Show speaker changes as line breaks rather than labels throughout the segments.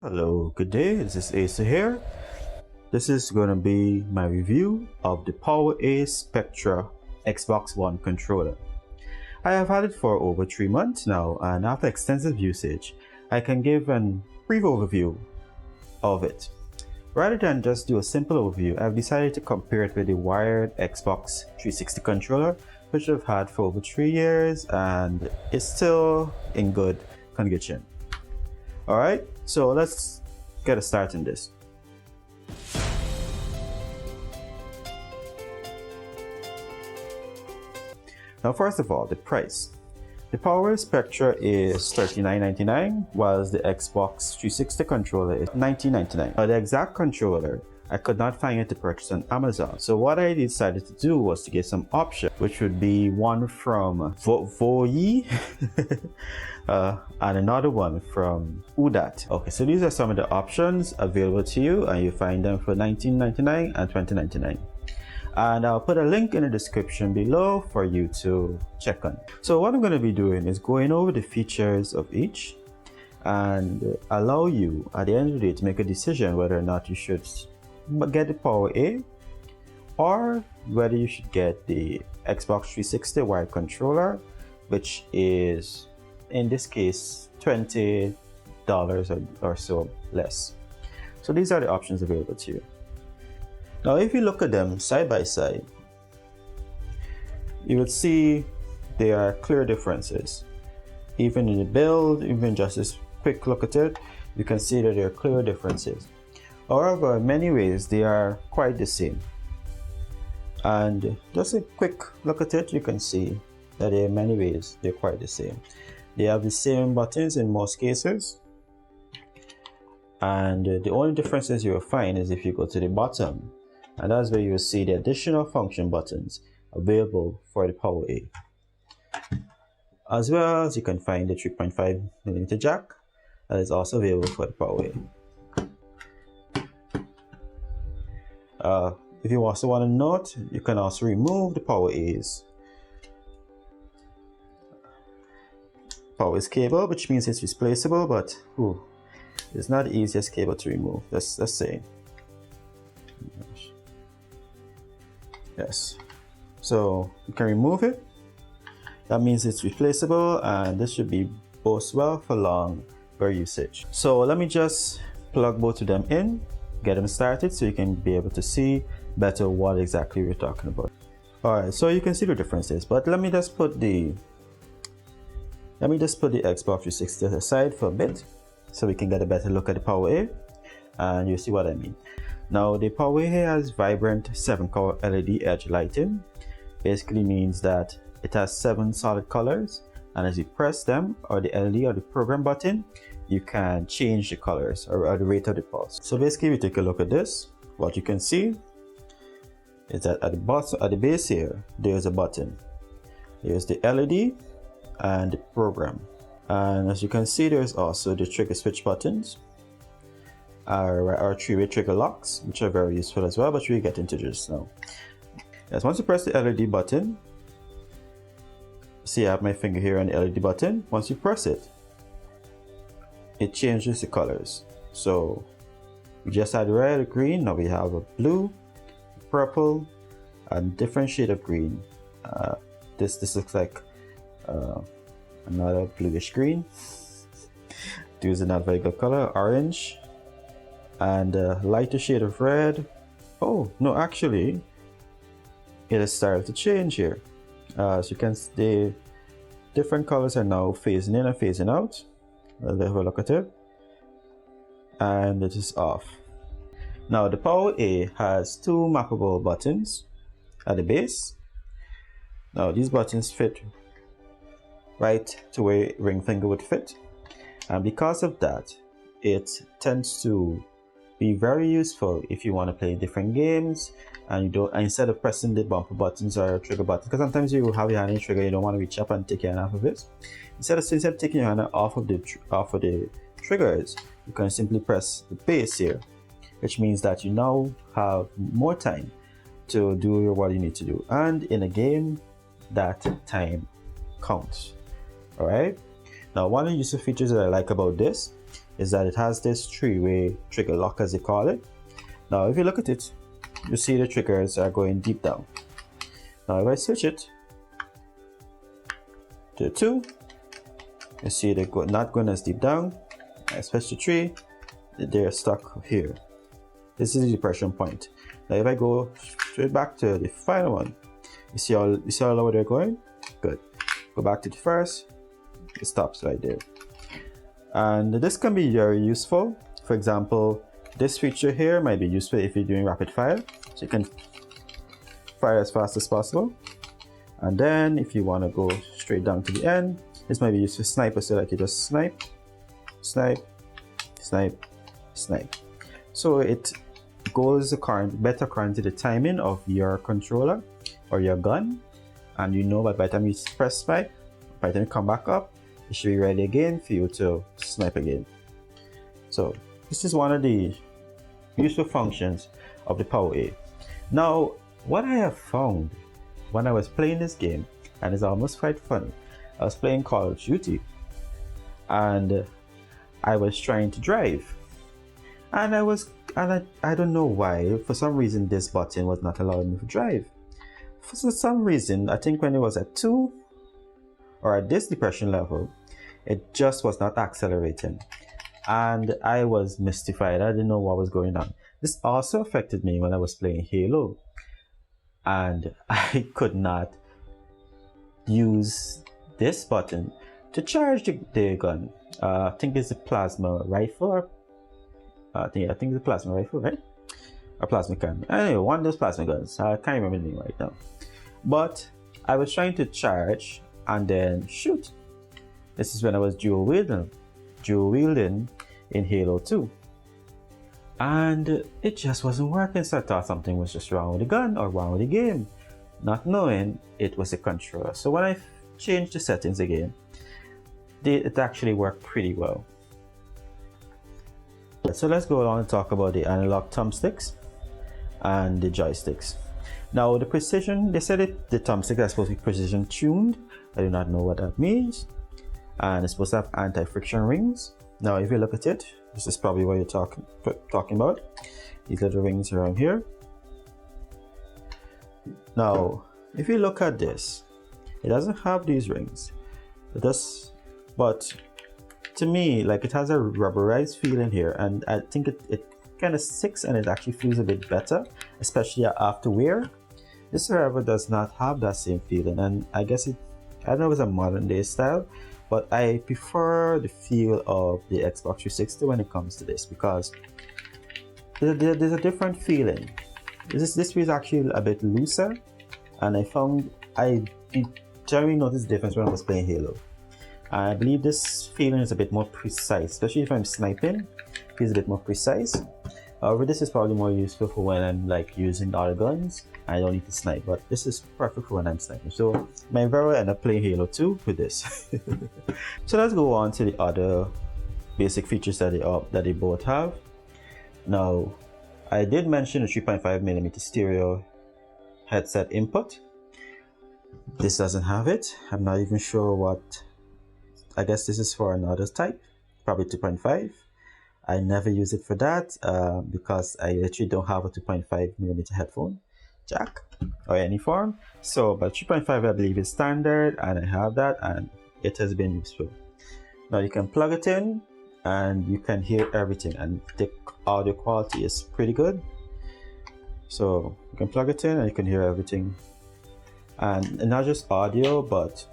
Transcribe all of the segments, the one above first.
Hello, good day. This is Asa here. This is going to be my review of the Power A Spectra Xbox One controller. I have had it for over 3 months now, and after extensive usage, I can give a brief overview of it. Rather than just do a simple overview, I've decided to compare it with the wired Xbox 360 controller, which I've had for over 3 years and is still in good condition. Alright, so let's get a start in this. Now first of all, the price. The Power Spectra is $39.99, whilst the Xbox 360 controller is $19.99. Now the exact controller, I could not find it to purchase on Amazon. So what I decided to do was to get some options, which would be one from Voyi and another one from Udat. Okay, so these are some of the options available to you, and you find them for $19.99 and $20.99. And I'll put a link in the description below for you to check on. So what I'm going to be doing is going over the features of each and allow you at the end of the day to make a decision whether or not you should get the Power A or whether you should get the Xbox 360 wired controller, which is in this case $20 or so less. So these are the options available to you. Now if you look at them side by side, you will see there are clear differences. Even in the build, even just this quick look at it, you can see that there are clear differences. However, in many ways they are quite the same. And just a quick look at it, you can see that in many ways they're quite the same. They have the same buttons in most cases. And the only differences you will find is if you go to the bottom, and that's where you will see the additional function buttons available for the Power A. As well as you can find the 3.5mm jack that is also available for the Power A. If you also want to note, you can also remove the Power A's cable, which means it's replaceable, but it's not the easiest cable to remove. Let's say. Yes, so you can remove it. That means it's replaceable, and this should be both well for longer usage. So let me just plug both of them in, get them started so you can be able to see better what exactly we're talking about. Alright, so you can see the differences, but let me just put the Xbox 360 aside for a bit so we can get a better look at the Power A, and you'll see what I mean. Now the Power A has vibrant 7-color LED edge lighting. Basically means that it has 7 solid colors, and as you press them or the LED or the program button, you can change the colors or the rate of the pulse. So basically, if you take a look at this, what you can see is that at the bottom, at the base here, there's a button. There's the LED and the program, and as you can see, there's also the trigger switch buttons. Our 3-way trigger locks, which are very useful as well, but we'll get into this now. Yes, once you press the LED button, see I have my finger here on the LED button. Once you press it, it changes the colors. So we just had red, green, now we have a blue, purple, and different shade of green. This looks like another bluish green. This is not very good color, orange, and a lighter shade of red. Oh no, actually it has started to change here. As you can see, the different colors are now phasing in and phasing out. Let's have a look at it, and it is off. Now the Power A has 2 mappable buttons at the base. Now these buttons fit right to where ring finger would fit, and because of that, it tends to be very useful if you want to play different games and instead of pressing the bumper buttons or trigger buttons, because sometimes you have your hand on the trigger, you don't want to reach up and take your hand off of it. Instead of taking your hand off of the triggers, you can simply press the base here, which means that you now have more time to do what you need to do, and in a game that time counts. All right, now one of the useful features that I like about this is that it has this three-way trigger lock, as they call it. Now if you look at it, you see the triggers are going deep down. Now if I switch it to 2, you see they're not going as deep down. I switch to 3, they're stuck here. This is the depression point. Now if I go straight back to the final one, you see how low they're going? Good. Go back to the first, it stops right there. And this can be very useful. For example, this feature here might be useful if you're doing rapid fire, so you can fire as fast as possible. And then if you want to go straight down to the end, this might be used for sniper, so like you just snipe, snipe, snipe, snipe. So it goes better according to the timing of your controller or your gun, and you know that by the time you press snipe, by the time you come back up, it should be ready again for you to snipe again. So this is one of the useful functions of the Power A. Now what I have found when I was playing this game, and it's almost quite funny, I was playing Call of Duty and I was trying to drive, and I don't know why, for some reason this button was not allowing me to drive. For some reason, I think when it was at 2 or at this depression level, it just was not accelerating, and I was mystified. I didn't know what was going on. This also affected me when I was playing Halo, and I could not use this button to charge the gun. I think it's a plasma rifle. I think it's a plasma rifle, right? A plasma gun. Anyway, one of those plasma guns. I can't remember the name right now. But I was trying to charge and then shoot. This is when I was dual wielding in Halo 2. And it just wasn't working, so I thought something was just wrong with the gun or wrong with the game, not knowing it was a controller. So when I changed the settings again, it actually worked pretty well. So let's go on and talk about the analog thumbsticks and the joysticks. Now the precision, they said the thumbsticks are supposed to be precision tuned. I do not know what that means. And it's supposed to have anti-friction rings. Now if you look at it, this is probably what you're talking about. These little rings around here. Now if you look at this, it doesn't have these rings. It does, but to me, like, it has a rubberized feeling here, and I think it kind of sticks and it actually feels a bit better, especially after wear. This, however, does not have that same feeling, and I guess I don't know if it's a modern day style, but I prefer the feel of the Xbox 360 when it comes to this, because there's a different feeling. This feels actually a bit looser, and I generally noticed the difference when I was playing Halo. I believe this feeling is a bit more precise, especially if I'm sniping. It feels a bit more precise. However, this is probably more useful for when I'm like using other guns. I don't need to snipe, but this is perfect for when I'm sniping. So my very well end up playing Halo 2 with this. So let's go on to the other basic features that they both have. Now, I did mention a 3.5mm stereo headset input. This doesn't have it. I'm not even sure what. I guess this is for another type, probably 2.5. I never use it for that because I actually don't have a 2.5mm headphone jack or any form. So, but 3.5 I believe is standard, and I have that, and it has been useful. Now you can plug it in and you can hear everything, and the audio quality is pretty good. So you can plug it in and you can hear everything, and not just audio but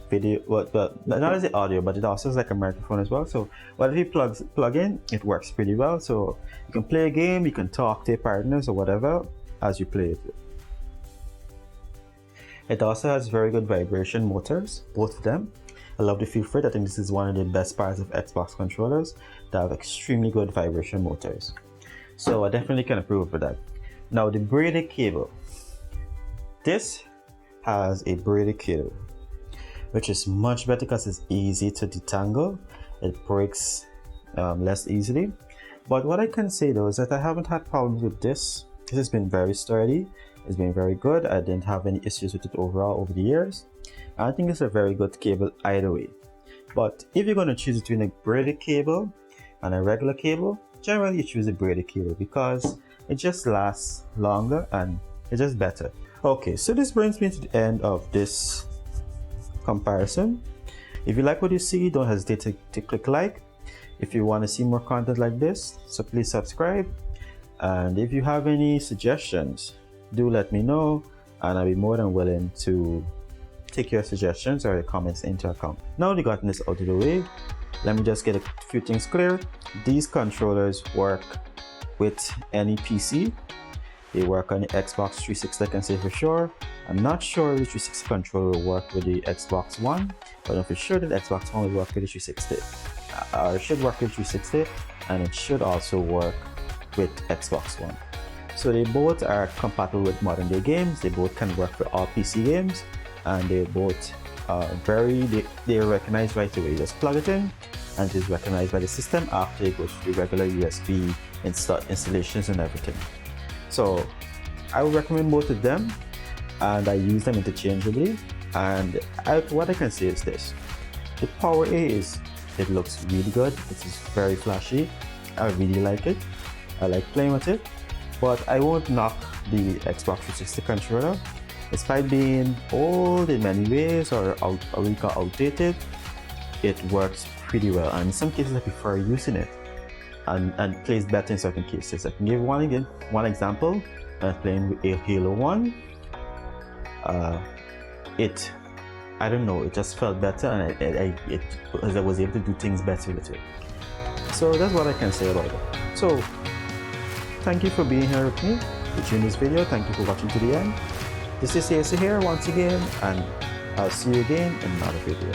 video, but not only the audio, but it also has like a microphone as well. So whatever you plug in, it works pretty well. So you can play a game, you can talk to your partners or whatever as you play it. It also has very good vibration motors, both of them. I love the feel for it. I think this is one of the best parts of Xbox controllers, that have extremely good vibration motors. So I definitely can approve of that. Now the braided cable. This has a braided cable, which is much better because it's easy to detangle. It breaks less easily. But what I can say though is that I haven't had problems with this. This has been very sturdy. It's been very good. I didn't have any issues with it overall over the years. I think it's a very good cable either way. But if you're going to choose between a braided cable and a regular cable, generally you choose a braided cable because it just lasts longer and it's just better. Okay, so this brings me to the end of this comparison. If you like what you see, don't hesitate to click like. If you want to see more content like this, so please subscribe. And if you have any suggestions, do let me know, and I'll be more than willing to take your suggestions or your comments into account. Now we gotten this out of the way, let me just get a few things clear. These controllers work with any PC. They work on the Xbox 360, I can say for sure. I'm not sure the 360 controller will work with the Xbox One, but I'm for sure that the Xbox One will work with the 360. It should work with 360, and it should also work with Xbox One. So they both are compatible with modern day games. They both can work for all PC games, and they both they are recognized right away. You just plug it in and it is recognized by the system after it goes through the regular USB installations and everything. So I would recommend both of them, and I use them interchangeably. And what I can say is this: the Power A it looks really good. It is very flashy. I really like it. I like playing with it, but I won't knock the Xbox 360 controller. Despite being old in many ways or outdated, it works pretty well, and in some cases I prefer using it and plays better in certain cases. I can give one example. I was playing with Halo 1. I don't know, it just felt better, and I was able to do things better with it. So that's what I can say about it. So thank you for being here with me, watching this video. Thank you for watching to the end. This is AC here once again, and I'll see you again in another video.